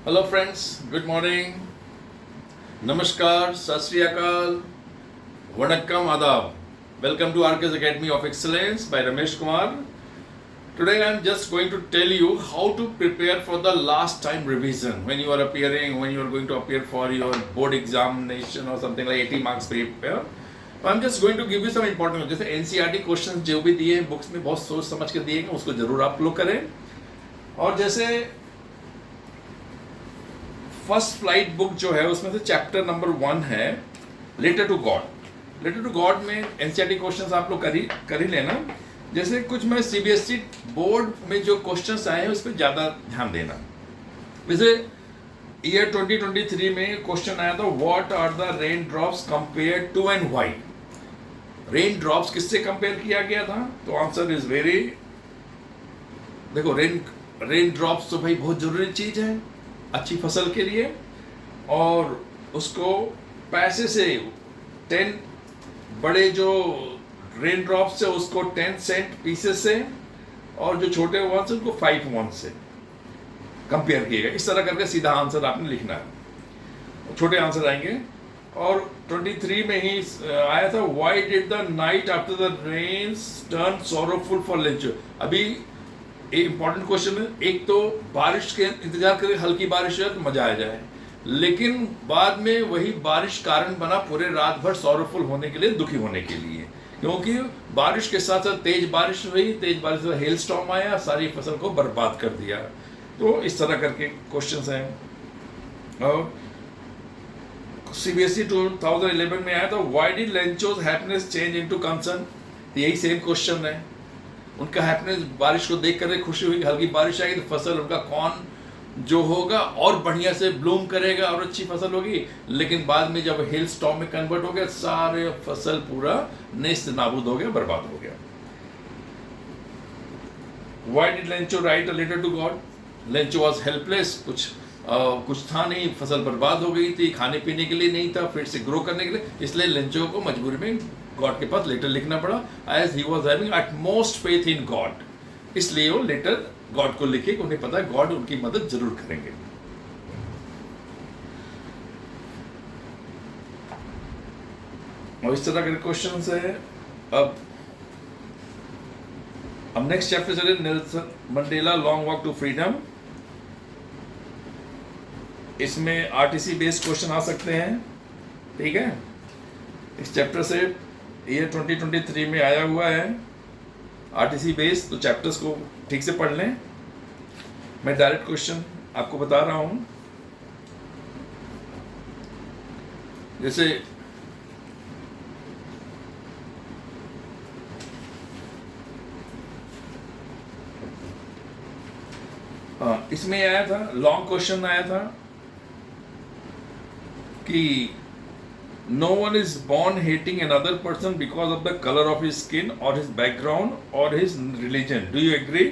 Hello friends, good morning, नमस्कार, सत श्री अकाल, वणक्कम, आदाब. Welcome to RK's Academy of Excellence by Ramesh Kumar. Today I am just going to tell you how to prepare for the last time revision when you are going to appear for your board examination or something like 80 marks paper. I am just going to give you some important, जैसे NCERT question जो भी दिए हैं books में बहुत सोच समझ के दिए हैं, उसको जरूर आप लोग करें. और जैसे फर्स्ट फ्लाइट बुक जो है उसमें से चैप्टर नंबर 1 है letter to God. Letter to God में एनसीईआरटी क्वेश्चंस आप लोग कर ही लेना. जैसे कुछ मैं सीबीएसई बोर्ड में जो क्वेश्चंस आए हैं उस पर ज़्यादा ध्यान देना. जैसे ईयर 2023 में क्वेश्चन आया था, what are the rain drops compare to and why. Rain drops किससे कंपेयर किया गया था? तो आंसर इज वेरी, देखो रेन ड्रॉप्स तो भाई बहुत जरूरी चीज़ है अच्छी फसल के लिए, और उसको पैसे से 10 बड़े जो रेन ड्रॉप्स से उसको 10 सेंट पीसेस से, और जो छोटे वन से उनको 5 वन से कंपेयर किएगा. इस तरह करके सीधा आंसर आपने लिखना है, छोटे आंसर आएंगे. और 23 में ही आया था, why did the night after the rains turn sorrowful for Lencho. अभी इंपॉर्टेंट क्वेश्चन है. एक तो बारिश के इंतजार करें, हल्की बारिश है तो मजा आ जाए, लेकिन बाद में वही बारिश कारण बना पूरे रात भर सॉरोफुल होने के लिए, दुखी होने के लिए, क्योंकि बारिश के साथ साथ तेज बारिश हुई, तेज बारिश से हेल स्टॉर्म आया, सारी फसल को बर्बाद कर दिया. तो इस तरह करके क्वेश्चंस हैं. और सीबीएसई 2011 में आया था, why did Lencho's happiness change into concern. यही सेम क्वेश्चन है. उनका हैप्पीनेस, बारिश को देख कर खुशी हुई, हल्की बारिश आएगी तो फसल, उनका कॉर्न जो होगा और बढ़िया से ब्लूम करेगा और अच्छी फसल होगी. लेकिन बाद में जब हेल स्टॉर्म में कन्वर्ट हो गया, सारे फसल पूरा नेस्त नाबूद हो गया, बर्बाद हो गया. Why did Lencho write a letter to God. Lencho was helpless, कुछ था नहीं, फसल बर्बाद हो गई थी, खाने पीने के लिए नहीं था, फिर से ग्रो करने के लिए, इसलिए लेंचो को मजबूरी में गॉड के पास लेटर लिखना पड़ा. As he was having utmost faith in God, इसलिए वो लेटर गॉड को लिखे कि उन्हें पता है गॉड उनकी मदद जरूर करेंगे. और इस तरह के क्वेश्चंस है. अब नेक्स्ट चैप्टर चले, Nelson Mandela long walk to freedom. इसमें आरटीसी बेस्ड क्वेश्चन आ सकते हैं, ठीक है. इस चैप्टर से ईयर 2023 में आया हुआ है आरटीसी बेस्ड, तो चैप्टर्स को ठीक से पढ़ लें. मैं डायरेक्ट क्वेश्चन आपको बता रहा हूं. जैसे इसमें आया था, लॉन्ग क्वेश्चन आया था कि no one is born hating another person because of the color of his skin or his background or his religion. Do you agree?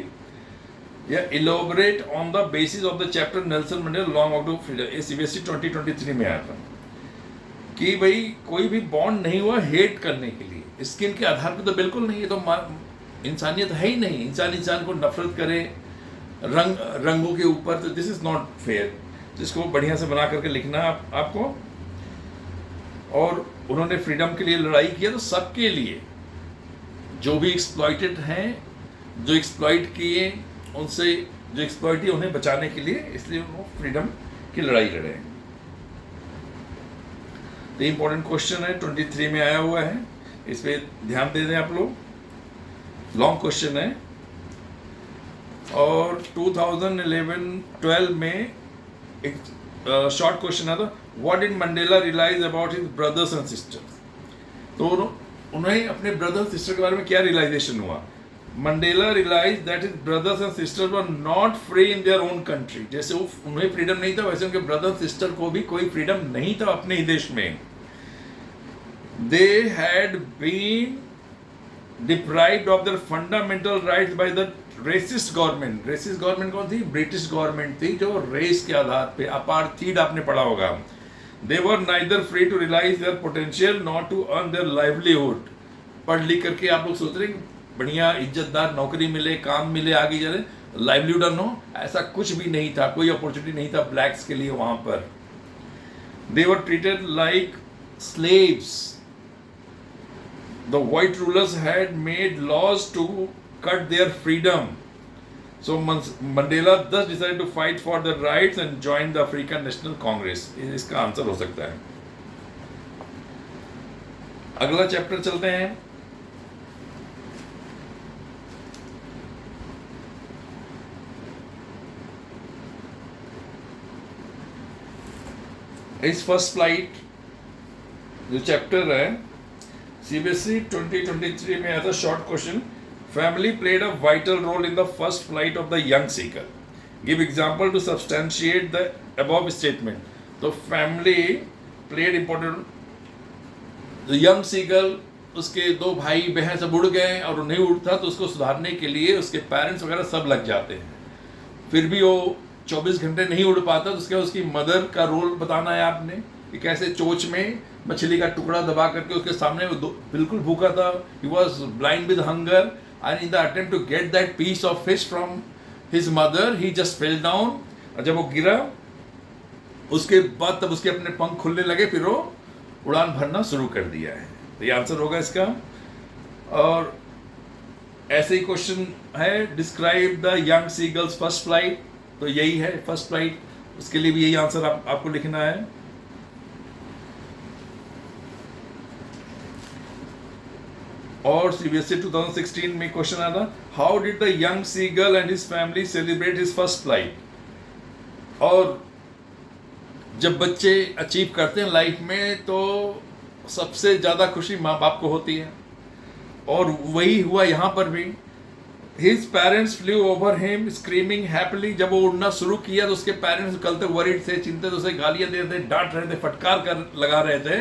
Yeah, elaborate on the basis of the chapter Nelson Mandela Long Walk to Freedom. ये CBSE 2023 में आया था कि भाई कोई भी bond नहीं हुआ हेट करने के लिए, स्किन के आधार पर तो बिल्कुल नहीं है. तो इंसानियत है ही नहीं. इंसान को नफरत करे रंगों के ऊपर, तो दिस इज नॉट फेयर. जिसको बढ़िया से बना करके लिखना आपको. और उन्होंने फ्रीडम के लिए लड़ाई किया, तो सबके लिए, जो भी एक्सप्लॉइटेड हैं, जो एक्सप्लॉइट किए, उनसे जो एक्सप्लॉइट है उन्हें बचाने के लिए, इसलिए वो फ्रीडम की लड़ाई लड़े. तो इंपॉर्टेंट क्वेश्चन है, 23 में आया हुआ है, इस पर ध्यान दे दें आप लोग. लॉन्ग क्वेश्चन है. और 2011-12 में एक शॉर्ट क्वेश्चन आता, what did Mandela realise about his brothers and sisters. तो उन्हें अपने ब्रदर सिस्टर के बारे में क्या रियलाइजेशन हुआ. Mandela realise that his brothers and sisters were not free in their own country. जैसे उन्हें फ्रीडम नहीं था, वैसे उनके ब्रदर सिस्टर को भी कोई फ्रीडम नहीं था अपने ही देश में. They had been deprived of their fundamental rights by the racist government. Racist government कौन थी? ब्रिटिश गवर्नमेंट थी, जो रेस के आधार पे, अपार्थीड आपने पढ़ा होगा. They were neither free to realise their potential not to earn their livelihood. पढ़ लिख करके आप लोग सोच रहे हैं बढ़िया इज्जतदार नौकरी मिले, काम मिले, आगे जा रहे, लाइवलीहुड नो, ऐसा कुछ भी नहीं था, कोई अपॉर्चुनिटी नहीं था ब्लैक्स के लिए वहां पर. They were treated like slaves. The white rulers had made laws to cut their freedom. So Mandela thus decided to fight for the rights and join the African National Congress. इसका answer हो सकता है. अगला chapter चलते हैं. इस first flight जो chapter है सीबीएसई 2023 में आया था. Short question. Family played a vital role in the first flight of the young seeker. Give example to substantiate the above statement. तो family played important. The young seeker, उसके दो भाई बहन सब उड़ गए और वो नहीं उड़ता तो उसको सुधारने के लिए उसके पेरेंट्स वगैरह सब लग जाते हैं. फिर भी वो 24 घंटे नहीं उड़ पाता तो उसके उसकी मदर का रोल बताना है आपने कि कैसे चोंच में मछली का टुकड़ा दबा करके उसके सामने वो बिल्कुल भूखा था. He was blind with hunger. And in the attempt to get that piece of fish from his mother, he just fell down. और जब वो गिरा उसके बाद तब उसके अपने पंख खुलने लगे, फिर वो उड़ान भरना शुरू कर दिया है. तो ये आंसर होगा इसका. और ऐसे ही क्वेश्चन है, describe the young seagulls first flight. तो यही है फर्स्ट फ्लाइट. उसके लिए भी यही आंसर आपको लिखना है. और सीबीएसई 2016 में क्वेश्चन आया था, how did the young seagull and his family celebrate his first flight. और जब बच्चे अचीव करते हैं लाइफ में तो सबसे ज़्यादा खुशी माँ बाप को होती है, और वही हुआ यहाँ पर भी. His parents flu over him screaming happily. जब वो उड़ना शुरू किया तो उसके पेरेंट्स कल तक वरीड थे, चिंतित, उसे गालियाँ दे रहे थे, डांट रहे थे, फटकार कर लगा रहे थे.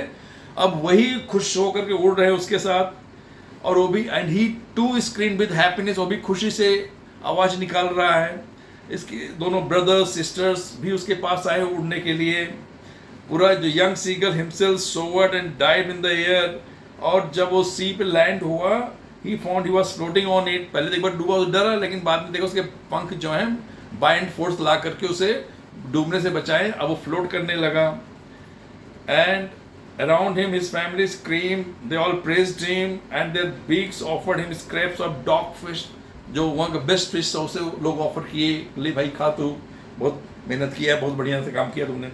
अब वही खुश होकर के उड़ रहे हैं उसके साथ. और वो भी and he too scream with happiness. वो भी खुशी से आवाज़ निकाल रहा है. इसके दोनों ब्रदर्स सिस्टर्स भी उसके पास आए उड़ने के लिए. पूरा जो young seagull himself soared and dive in the air. और जब वो सी पे लैंड हुआ, he found he was floating on it. पहले तो एक बार डूबा, डरा, लेकिन बाद में देखो उसके पंख जो हैं बाय एंड फोर्स ला करके उसे डूबने से बचाए. अब वो फ्लोट करने लगा. And around him his family screamed, they all praised him and their beaks offered him scraps of dogfish. जो वहाँ का बेस्ट फिश था उसे लोग ऑफर किए, ले भाई खा, तू बहुत मेहनत किया है, बहुत बढ़िया से काम किया तुमने.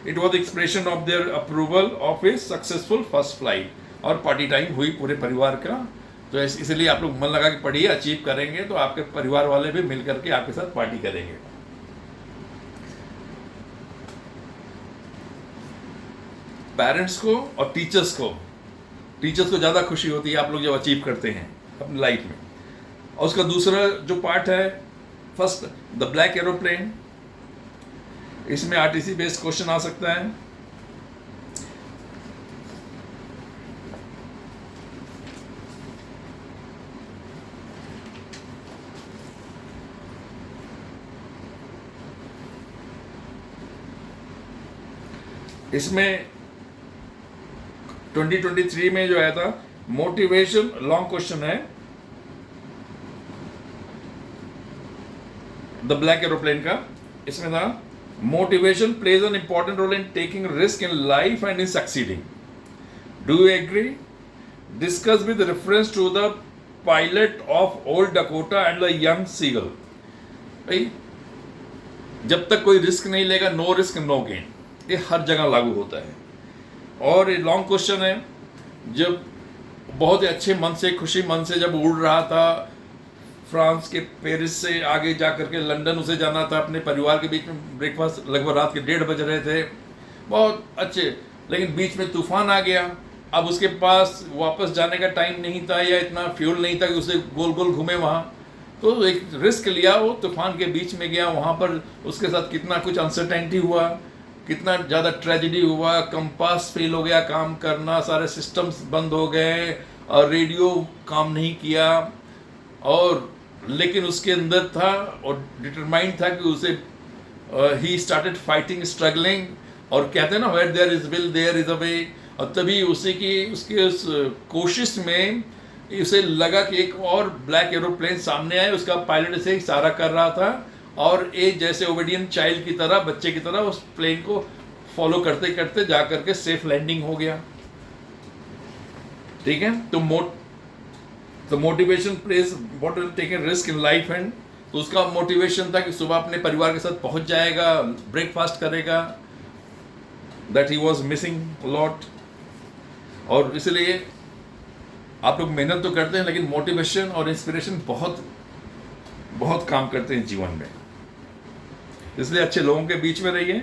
It was expression of their approval of his successful first flight. और पार्टी टाइम हुई पूरे परिवार का. तो इसलिए आप लोग मन लगा के पढ़िए, अचीव करेंगे तो आपके परिवार वाले भी मिल करके आपके साथ पार्टी करेंगे. पेरेंट्स को और टीचर्स को ज़्यादा खुशी होती है आप लोग जब अचीव करते हैं अपनी लाइफ में. और उसका दूसरा जो पार्ट है, फर्स्ट द ब्लैक एरोप्लेन. इसमें आरटीसी बेस्ड क्वेश्चन आ सकता है. इसमें 2023 में जो आया था मोटिवेशन, लॉन्ग क्वेश्चन है, द ब्लैक एरोप्लेन का. इसमें था motivation plays an important role in taking risk in life and in succeeding. Do you agree? Discuss with reference to the pilot of old Dakota and the young seagull. भाई जब तक कोई risk नहीं लेगा, no risk no gain, ये हर जगह लागू होता है. और ये लॉन्ग क्वेश्चन है, जब बहुत ही अच्छे मन से, खुशी मन से जब उड़ रहा था फ्रांस के पेरिस से आगे जा करके लंदन उसे जाना था अपने परिवार के बीच में, ब्रेकफास्ट लगभग रात के 1:30 बज रहे थे, बहुत अच्छे, लेकिन बीच में तूफान आ गया. अब उसके पास वापस जाने का टाइम नहीं था या इतना फ्यूल नहीं था कि उसे गोल गोल घूमे वहाँ. तो एक रिस्क लिया, वो तूफान के बीच में गया. वहाँ पर उसके साथ कितना कुछ अनसर्टेनिटी हुआ, कितना ज़्यादा ट्रेजिडी हुआ. कंपास फेल हो गया काम करना, सारे सिस्टम्स बंद हो गए और रेडियो काम नहीं किया. और लेकिन उसके अंदर था और डिटरमाइंड था कि उसे ही स्टार्टेड फाइटिंग, स्ट्रगलिंग. और कहते हैं ना, where there is will there is a way. और तभी उसकी उसकी उस कोशिश में इसे लगा कि एक और ब्लैक एरोप्लेन सामने आए, उसका पायलट इसे इशारा कर रहा था और एक जैसे ओबीडियंट चाइल्ड की तरह, बच्चे की तरह उस प्लेन को फॉलो करते करते जा करके सेफ लैंडिंग हो गया। ठीक है, तो motivation plays what will take a risk in life and, तो उसका मोटिवेशन था कि सुबह अपने परिवार के साथ पहुंच जाएगा, ब्रेकफास्ट करेगा, that he was missing lot. और इसलिए आप लोग मेहनत तो करते हैं लेकिन मोटिवेशन और इंस्पिरेशन बहुत बहुत काम करते हैं जीवन में। इसलिए अच्छे लोगों के बीच में रहिए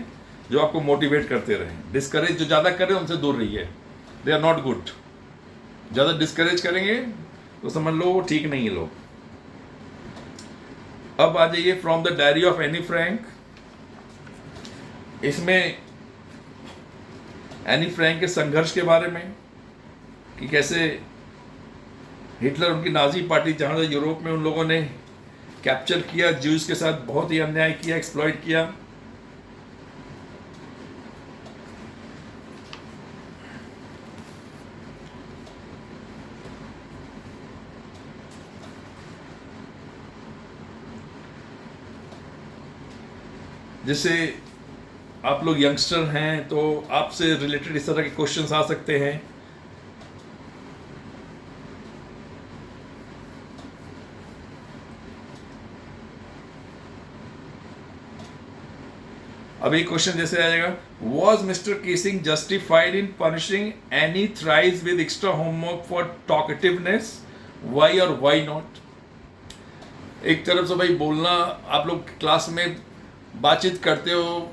जो आपको मोटिवेट करते रहें। डिस्करेज जो ज़्यादा कर रहे हैं उनसे दूर रहिए, दे आर नॉट गुड। ज़्यादा डिस्करेज करेंगे तो समझ लो वो ठीक नहीं है लोग। अब आ जाइए from the diary of Anne Frank. इसमें एनी फ्रैंक के संघर्ष के बारे में कि कैसे हिटलर, उनकी नाजी पार्टी जहाँ से यूरोप में उन लोगों ने कैप्चर किया, ज्यूज के साथ बहुत ही अन्याय किया, एक्सप्लॉइट किया। जैसे आप लोग यंगस्टर हैं तो आपसे रिलेटेड इस तरह के क्वेश्चंस आ सकते हैं। अब एक क्वेश्चन जैसे आ जाएगा, was Mister Keesing justified in punishing Anne thrice with extra homework for talkativeness, why और वाई नॉट। एक तरफ से भाई बोलना, आप लोग क्लास में बातचीत करते हो,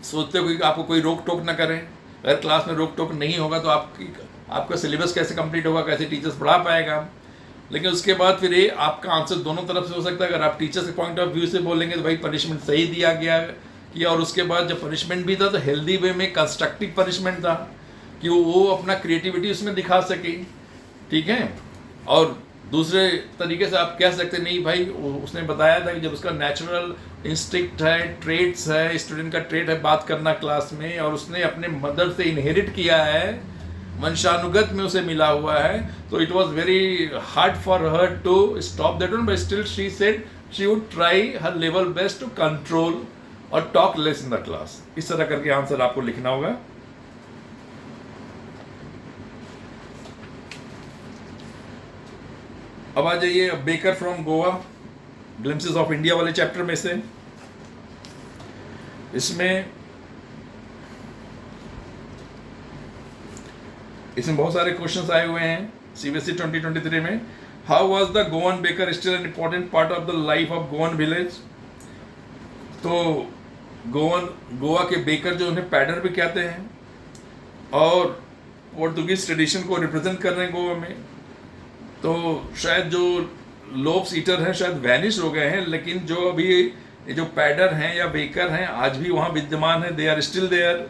सोचते हो कि आपको कोई रोक टोक ना करें। अगर क्लास में रोक टोक नहीं होगा तो आपका सिलेबस कैसे कंप्लीट होगा, कैसे टीचर्स पढ़ा पाएगा। लेकिन उसके बाद फिर ये आपका आंसर दोनों तरफ से हो सकता है। अगर आप टीचर्स के पॉइंट ऑफ व्यू से बोलेंगे तो भाई पनिशमेंट सही दिया गया किया, और उसके बाद जब पनिशमेंट भी था तो हेल्दी वे में कंस्ट्रक्टिव पनिशमेंट था कि वो अपना क्रिएटिविटी उसमें दिखा सके। ठीक है, और दूसरे तरीके से आप कह सकते नहीं भाई उसने बताया था कि जब उसका नेचुरल इंस्टिंक्ट है, ट्रेट्स है, स्टूडेंट का ट्रेट है बात करना क्लास में, और उसने अपने मदर से इनहेरिट किया है, वंशानुगत में उसे मिला हुआ है, तो it was very hard for her to stop that one, but still she said she would try her level best to control और talk less in the class. इस तरह करके आंसर आपको लिखना होगा। अब आ जाइए baker from Goa, glimpses of India वाले चैप्टर में से। इसमें बहुत सारे क्वेश्चंस आए हुए हैं सीबीएसई 2023 में। How was the Goan baker still an important part of the life of Goan village. तो गोवा के बेकर जो उन्हें पैडर भी कहते हैं और पोर्तुगीज ट्रेडिशन को रिप्रेजेंट कर रहे हैं गोवा में। तो शायद जो लोब्स ईटर हैं शायद वैनिश हो गए हैं, लेकिन जो अभी जो पैडर हैं या बेकर हैं आज भी वहाँ विद्यमान हैं, दे आर स्टिल देयर।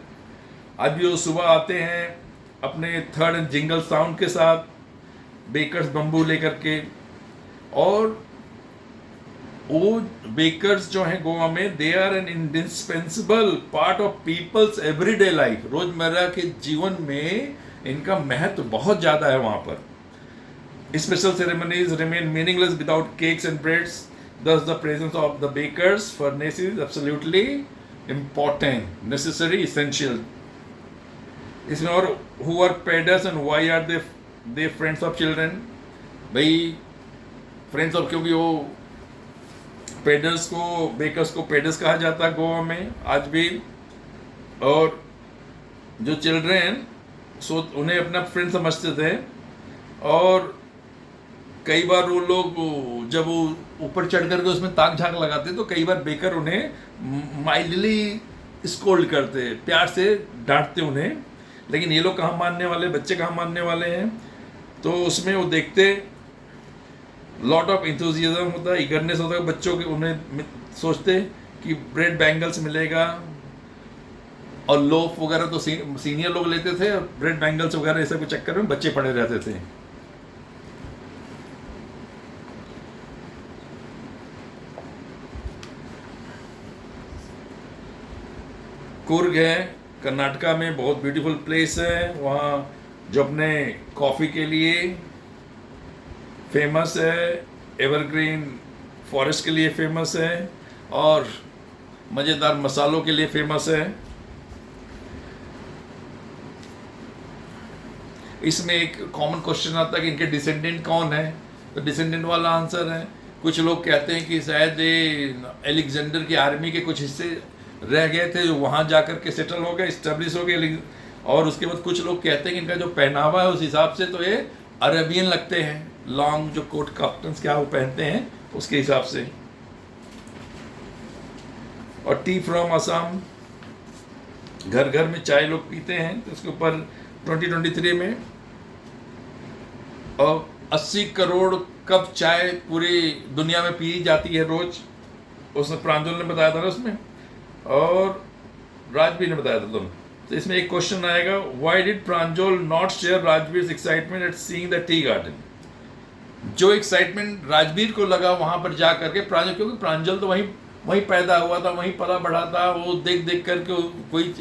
आज भी वो सुबह आते हैं अपने थर्ड एंड जिंगल साउंड के साथ, बेकर्स बम्बू लेकर के, और वो बेकर्स जो हैं गोवा में they are an indispensable part of people's everyday life. रोजमर्रा के जीवन में इनका महत्व बहुत ज़्यादा है वहाँ पर। Special ceremonies remain meaningless without cakes and breads. Thus, the presence of the bakers' furnace is absolutely important, necessary, essential. इसमें और who are peddlers and why are they friends of children? भाई friends of, क्योंकि वो पेडर्स को, bakers को पेडर्स कहा जाता है गोवा में आज भी, और जो चिल्ड्रेन उन्हें अपना फ्रेंड समझते थे। और कई बार वो लोग जब वो ऊपर चढ़ करके उसमें ताक झांक लगाते तो कई बार बेकर उन्हें माइल्डली स्कोल्ड करते, प्यार से डांटते उन्हें। लेकिन ये लोग कहाँ मानने वाले, बच्चे कहाँ मानने वाले हैं। तो उसमें वो देखते लॉट ऑफ इंथुजियाज्म होता है, ईगरनेस होता है बच्चों के, उन्हें सोचते कि ब्रेड बैंगल्स मिलेगा, और लोफ वगैरह तो सीनियर लोग लेते थे, ब्रेड बैंगल्स वगैरह ऐसे के चक्कर में बच्चे पड़े रहते थे। कुर्ग है कर्नाटका में, बहुत ब्यूटीफुल प्लेस है वहाँ, जो अपने कॉफ़ी के लिए फेमस है, एवरग्रीन फॉरेस्ट के लिए फेमस है और मज़ेदार मसालों के लिए फेमस है। इसमें एक कॉमन क्वेश्चन आता है कि इनके डिसेंडेंट कौन है, तो डिसेंडेंट वाला आंसर है। कुछ लोग कहते हैं कि शायद ये अलेक्जेंडर की आर्मी के कुछ हिस्से रह गए थे जो वहाँ जाकर के सेटल हो गए, इस्टेब्लिश हो गए। और उसके बाद कुछ लोग कहते हैं कि इनका जो पहनावा है उस हिसाब से तो ये अरेबियन लगते हैं, लॉन्ग जो कोट काफ्टन्स क्या वो पहनते हैं उसके हिसाब से। और टी फ्रॉम असम, घर घर में चाय लोग पीते हैं, तो उसके ऊपर 2023 में और 80 करोड़ कप चाय पूरी दुनिया में पी जाती है रोज, उसने प्रांजल ने बताया था ना उसमें, और राजवीर ने बताया था दोनों। तो इसमें एक क्वेश्चन आएगा, why did Pranjol not share Rajvir excitement at seeing the tea garden. जो एक्साइटमेंट राजवीर को लगा वहां पर जा करके प्रांजल, क्योंकि प्रांजल तो वहीं पैदा हुआ था, वहीं पला बढ़ा था, वो देख देख करके कोई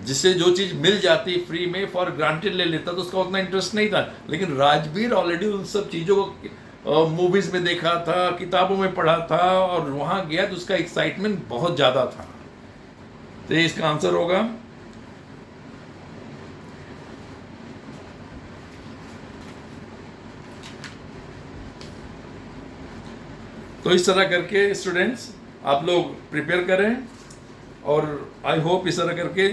जिससे जो चीज़ मिल जाती फ्री में फॉर ग्रांटेड ले लेता, तो उसका उतना इंटरेस्ट नहीं था। लेकिन राजवीर ऑलरेडी उन सब चीज़ों को मूवीज़ में देखा था, किताबों में पढ़ा था, और वहाँ गया तो उसका एक्साइटमेंट बहुत ज़्यादा था। तो ये इसका आंसर होगा। तो इस तरह करके स्टूडेंट्स आप लोग प्रिपेयर करें, और आई होप इस तरह करके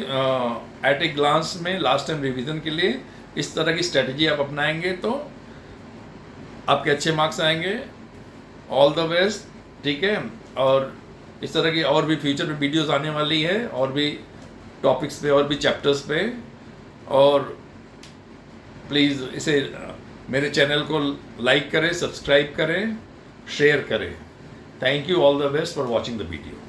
एट ए ग्लांस में लास्ट टाइम रिवीजन के लिए इस तरह की स्ट्रेटजी आप अपनाएंगे तो आपके अच्छे मार्क्स आएंगे। ऑल द बेस्ट, ठीक है। और इस तरह की और भी फ्यूचर में वीडियोस आने वाली है, और भी टॉपिक्स पे, और भी चैप्टर्स पे। और प्लीज़ इसे मेरे चैनल को लाइक करें, सब्सक्राइब करें, शेयर करें। Thank you, all the best for watching the video.